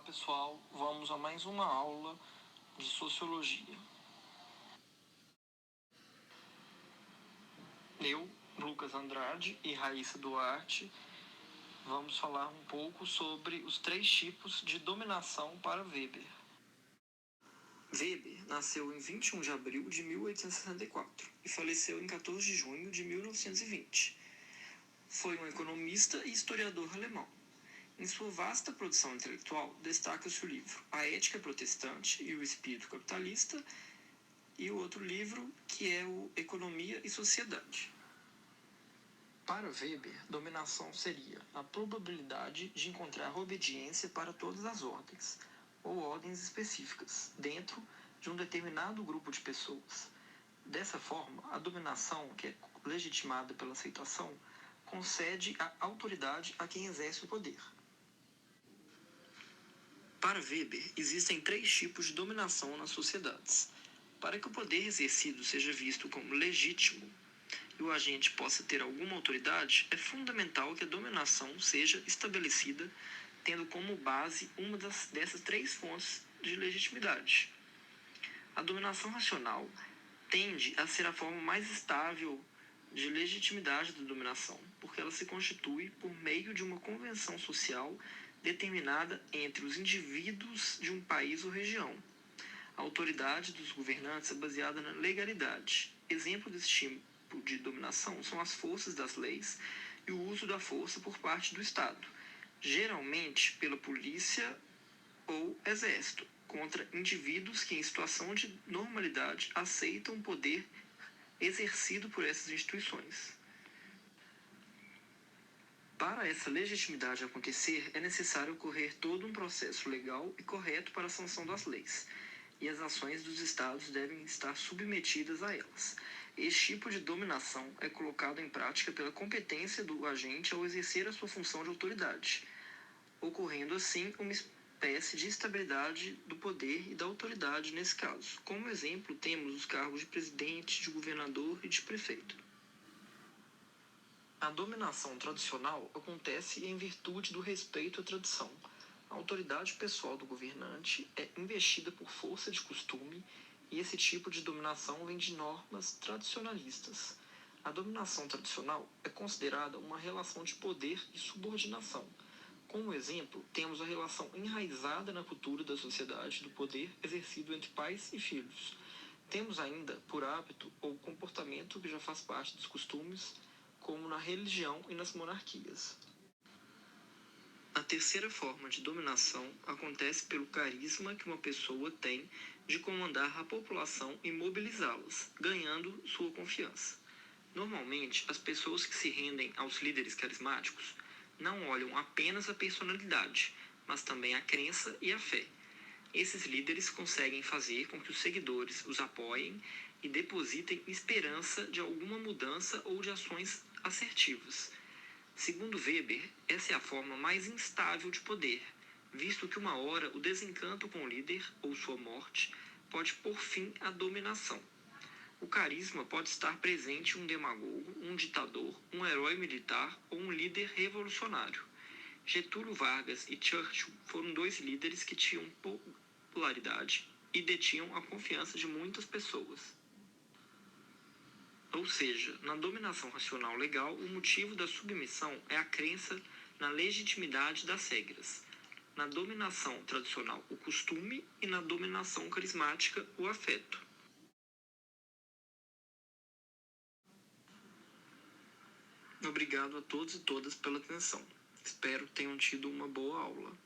Olá pessoal, vamos a mais uma aula de Sociologia. Eu, Lucas Andrade e Raíssa Duarte, vamos falar um pouco sobre os 3 tipos de dominação para Weber. Weber nasceu em 21 de abril de 1864 e faleceu em 14 de junho de 1920. Foi um economista e historiador alemão. Em sua vasta produção intelectual, destaca-se o livro A Ética Protestante e o Espírito Capitalista e o outro livro, que é o Economia e Sociedade. Para Weber, dominação seria a probabilidade de encontrar obediência para todas as ordens, ou ordens específicas, dentro de um determinado grupo de pessoas. Dessa forma, a dominação, que é legitimada pela aceitação, concede a autoridade a quem exerce o poder. Para Weber, existem 3 tipos de dominação nas sociedades. Para que o poder exercido seja visto como legítimo e o agente possa ter alguma autoridade, é fundamental que a dominação seja estabelecida tendo como base uma dessas 3 fontes de legitimidade. A dominação racional tende a ser a forma mais estável de legitimidade da dominação, porque ela se constitui por meio de uma convenção social determinada entre os indivíduos de um país ou região. A autoridade dos governantes é baseada na legalidade. Exemplo desse tipo de dominação são as forças das leis e o uso da força por parte do Estado, geralmente pela polícia ou exército, contra indivíduos que em situação de normalidade aceitam o poder exercido por essas instituições. Para essa legitimidade acontecer, é necessário ocorrer todo um processo legal e correto para a sanção das leis, e as ações dos estados devem estar submetidas a elas. Este tipo de dominação é colocado em prática pela competência do agente ao exercer a sua função de autoridade, ocorrendo assim uma espécie de estabilidade do poder e da autoridade nesse caso. Como exemplo, temos os cargos de presidente, de governador e de prefeito. A dominação tradicional acontece em virtude do respeito à tradição. A autoridade pessoal do governante é investida por força de costume e esse tipo de dominação vem de normas tradicionalistas. A dominação tradicional é considerada uma relação de poder e subordinação. Como exemplo, temos a relação enraizada na cultura da sociedade do poder exercido entre pais e filhos. Temos ainda, por hábito ou comportamento que já faz parte dos costumes, como na religião e nas monarquias. A terceira forma de dominação acontece pelo carisma que uma pessoa tem de comandar a população e mobilizá-las, ganhando sua confiança. Normalmente, as pessoas que se rendem aos líderes carismáticos não olham apenas a personalidade, mas também a crença e a fé. Esses líderes conseguem fazer com que os seguidores os apoiem e depositem esperança de alguma mudança ou de ações assertivas. Segundo Weber, essa é a forma mais instável de poder, visto que uma hora o desencanto com o líder ou sua morte pode pôr fim à dominação. O carisma pode estar presente em um demagogo, um ditador, um herói militar ou um líder revolucionário. Getúlio Vargas e Churchill foram 2 líderes que tinham popularidade e detinham a confiança de muitas pessoas. Ou seja, na dominação racional legal, o motivo da submissão é a crença na legitimidade das regras. Na dominação tradicional, o costume, e na dominação carismática, o afeto. Obrigado a todos e todas pela atenção. Espero que tenham tido uma boa aula.